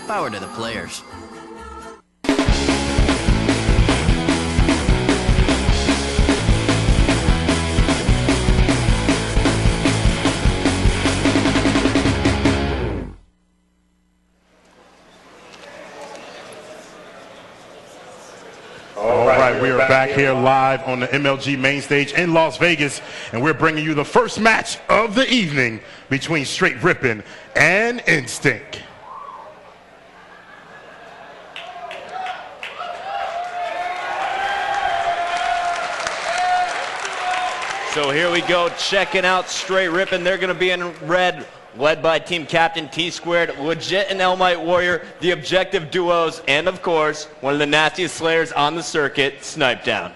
Power to the players. We are back here live on the MLG main stage in Las Vegas, and we're bringing you the first match of the evening between Str8 Rippin and Instinct. So here we go, checking out Str8 Rippin. They're going to be in red, led by team captain Tsquared, Legit and Elamite Warrior, the objective duos, and of course, one of the nastiest slayers on the circuit, Snipedown.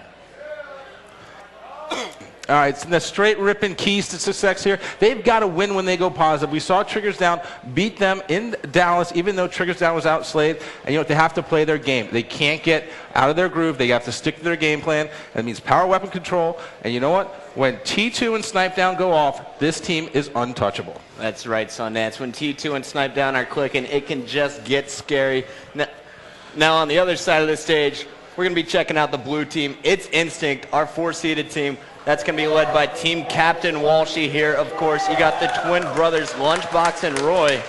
All right, so the Str8 Rippin keys to success here. They've got to win when they go positive. We saw Triggers Down beat them in Dallas, even though Triggers Down was outslayed. And you know, they have to play their game. They can't get out of their groove. They have to stick to their game plan. That means power weapon control. And you know what? When T2 and Snipedown go off, this team is untouchable. That's right, Sundance. When T2 and Snipedown are clicking, it can just get scary. Now on the other side of the stage, we're going to be checking out the blue team. It's Instinct, our 4-seeded team. That's going to be led by team captain Walshy here. Of course, you got the twin brothers, Lunchbox and Roy.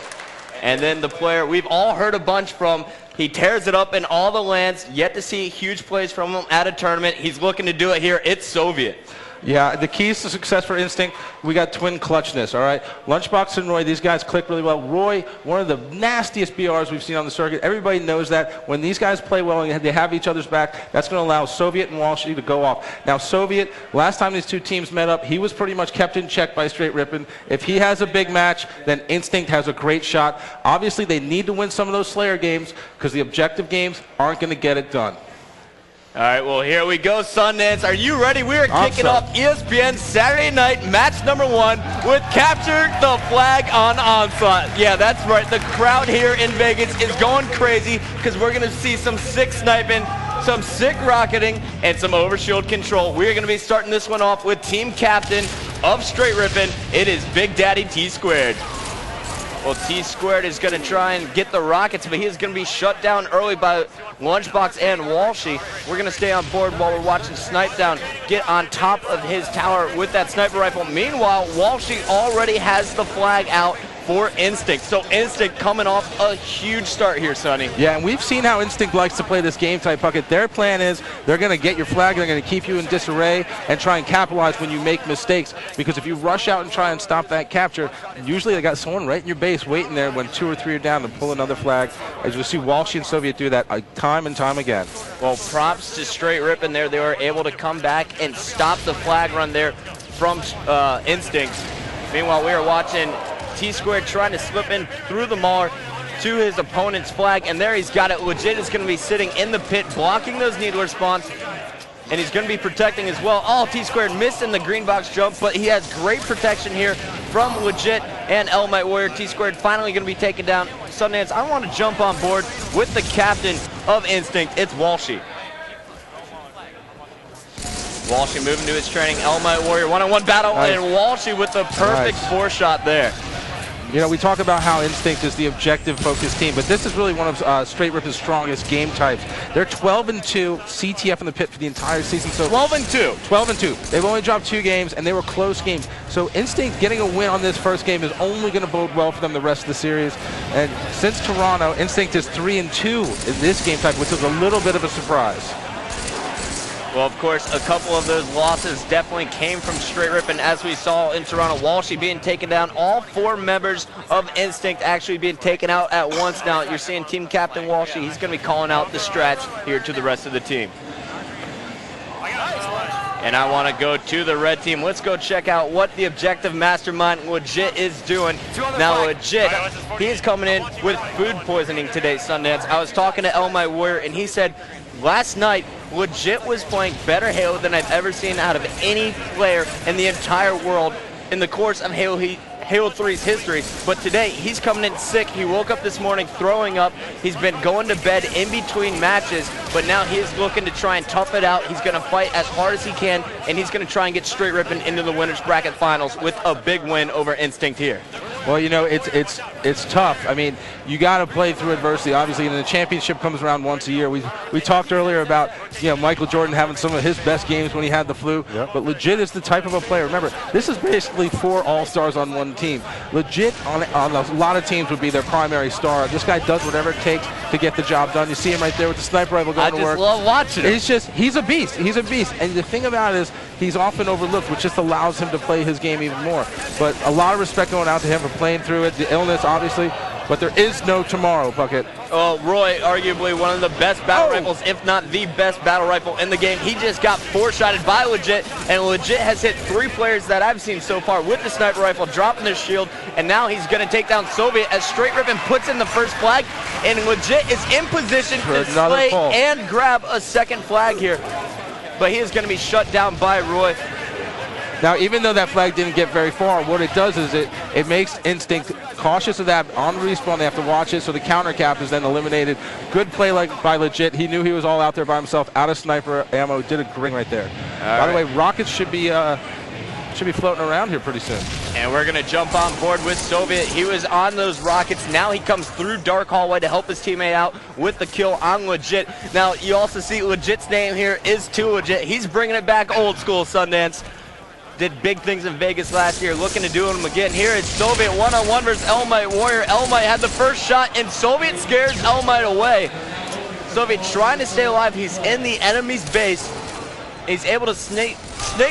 And then the player we've all heard a bunch from. He tears it up in all the lands. Yet to see huge plays from him at a tournament. He's looking to do it here. It's Soviet. Yeah, the keys to success for Instinct, we got twin clutchness, all right? Lunchbox and Roy, these guys click really well. Roy, one of the nastiest BRs we've seen on the circuit. Everybody knows that. When these guys play well and they have each other's back, that's going to allow Soviet and Walshy to go off. Now, Soviet, last time these two teams met up, he was pretty much kept in check by Str8 Rippin. If he has a big match, then Instinct has a great shot. Obviously, they need to win some of those Slayer games because the objective games aren't going to get it done. All right, well, here we go, Sundance. Are you ready? We are kicking off ESPN Saturday night match number 1 with Capture the Flag on Onslaught. Yeah, that's right. The crowd here in Vegas is going crazy because we're going to see some sick sniping, some sick rocketing, and some overshield control. We're going to be starting this one off with team captain of Str8 Rippin. It is Big Daddy Tsquared. Well, Tsquared is going to try and get the rockets, but he is going to be shut down early by Lunchbox and Walshy. We're going to stay on board while we're watching Snipedown get on top of his tower with that sniper rifle. Meanwhile, Walshy already has the flag out for Instinct. So Instinct coming off a huge start here, Sonny. Yeah, and we've seen how Instinct likes to play this game type bucket. Their plan is they're going to get your flag, they're going to keep you in disarray and try and capitalize when you make mistakes. Because if you rush out and try and stop that capture, usually they got someone right in your base waiting there when 2 or 3 are down to pull another flag. As you'll see Walshy and Soviet do that time and time again. Well, props to Str8 Rippin there. They were able to come back and stop the flag run there from Instinct. Meanwhile, we are watching Tsquared trying to slip in through the mauler to his opponent's flag, and there he's got it. Legit is going to be sitting in the pit, blocking those needler spawns, and he's going to be protecting as well. Oh, Tsquared missed in the green box jump, but he has great protection here from Legit and Elamite Warrior. Tsquared finally going to be taken down. Sundance, I want to jump on board with the captain of Instinct. It's Walshy. Walshy moving to his training. Elamite Warrior one-on-one battle, and Walshy with the perfect 4-shot there. You know, we talk about how Instinct is the objective-focused team, but this is really one of Str8 Rippin's strongest game types. They're 12-2 CTF in the pit for the entire season. So 12-2. 12-2. They've only dropped 2 games, and they were close games. So Instinct getting a win on this first game is only going to bode well for them the rest of the series. And since Toronto, Instinct is 3-2 in this game type, which is a little bit of a surprise. Well, of course, a couple of those losses definitely came from Str8 Rippin, as we saw in Toronto. Walshy being taken down, all 4 members of Instinct actually being taken out at once. Now, you're seeing team captain Walshy. He's going to be calling out the strats here to the rest of the team. And I want to go to the red team. Let's go check out what the objective mastermind Legit is doing. Now, Legit, he is coming in with food poisoning today, Sundance. I was talking to Elamite Warrior, and he said last night, Legit was playing better Halo than I've ever seen out of any player in the entire world in the course of Halo 3's history. But today, he's coming in sick. He woke up this morning throwing up. He's been going to bed in between matches, but now he is looking to try and tough it out. He's going to fight as hard as he can, and he's going to try and get Str8 Rippin into the winner's bracket finals with a big win over Instinct here. Well, you know, it's tough. I mean, you got to play through adversity, obviously, and the championship comes around once a year. We talked earlier about, you know, Michael Jordan having some of his best games when he had the flu, but Legit is the type of a player. Remember, this is basically 4 all-stars on one team. Legit on a lot of teams would be their primary star. This guy does whatever it takes to get the job done. You see him right there with the sniper rifle going to work. I just love watching him. He's a beast. He's a beast. And the thing about it is he's often overlooked, which just allows him to play his game even more. But a lot of respect going out to him for playing through it, the illness, obviously. But there is no tomorrow, Bucket. Oh, Roy, arguably one of the best battle rifles, if not the best battle rifle in the game. He just got 4-shotted by Legit, and Legit has hit 3 players that I've seen so far with the sniper rifle, dropping their shield, and now he's going to take down Soviet as Str8 Rippin puts in the first flag, and Legit is in position to slay and grab a second flag here. But he is going to be shut down by Roy. Now, even though that flag didn't get very far, what it does is it makes Instinct cautious of that. On respawn, they have to watch it, so the counter cap is then eliminated. Good play by Legit. He knew he was all out there by himself, out of sniper ammo. Did a great right there. By the way, rockets should be floating around here pretty soon. And we're going to jump on board with Soviet. He was on those rockets. Now he comes through Dark Hallway to help his teammate out with the kill on Legit. Now, you also see Legit's name here is too Legit. He's bringing it back old school, Sundance. Did big things in Vegas last year, looking to do them again. Here is Soviet one-on-one versus Elamite Warrior. Elamite had the first shot, and Soviet scares Elamite away. Soviet trying to stay alive. He's in the enemy's base. He's able to snake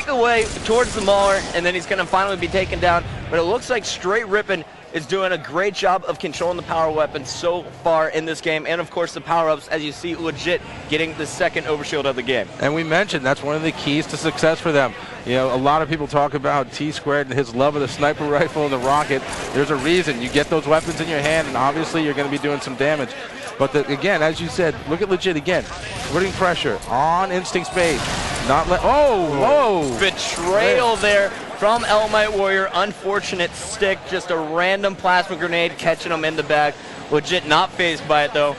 away towards the Mauler, and then he's going to finally be taken down. But it looks like Str8 Rippin is doing a great job of controlling the power weapons so far in this game, and of course the power-ups, as you see Legit getting the second overshield of the game. And we mentioned that's one of the keys to success for them. You know, a lot of people talk about Tsquared and his love of the sniper rifle and the rocket. There's a reason. You get those weapons in your hand, and obviously you're going to be doing some damage. But again, as you said, look at Legit again. Putting pressure on Instinct's base. Not let. Oh, whoa! Betrayal there from Elamite Warrior. Unfortunate stick, just a random plasma grenade catching him in the back. Legit not fazed by it though.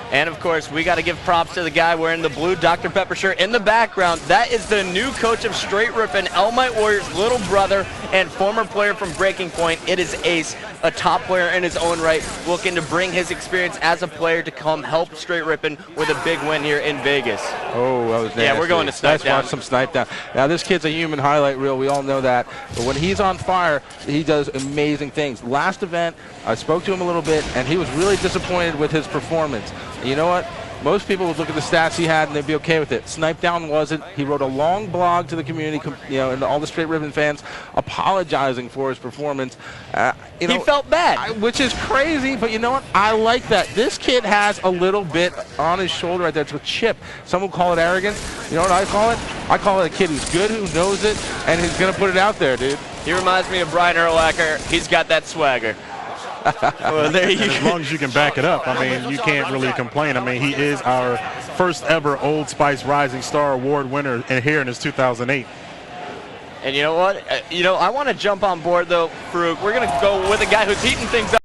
And of course, we got to give props to the guy wearing the blue Dr. Pepper shirt in the background. That is the new coach of Str8 Rippin, Elamite Warrior's little brother and former player from Breaking Point. It is Ace, a top player in his own right, looking to bring his experience as a player to come help Str8 Rippin with a big win here in Vegas. Oh, that was nasty. Yeah, we're going to Snipedown. Let's watch some Snipedown. Now, this kid's a human highlight reel. We all know that. But when he's on fire, he does amazing things. Last event, I spoke to him a little bit, and he was really disappointed with his performance. You know what? Most people would look at the stats he had and they'd be okay with it. Snipedown wasn't. He wrote a long blog to the community, you know, and all the Str8 Rippin fans apologizing for his performance. He felt bad. Which is crazy, but you know what? I like that. This kid has a little bit on his shoulder right there. It's a chip. Some will call it arrogance. You know what I call it? I call it a kid who's good, who knows it, and he's going to put it out there, dude. He reminds me of Brian Urlacher. He's got that swagger. Well, there you as long as you can back it up, I mean, you can't really complain. I mean, he is our first ever Old Spice Rising Star Award winner here in his 2008. And you know what? I want to jump on board, though, Farouk. We're going to go with a guy who's heating things up.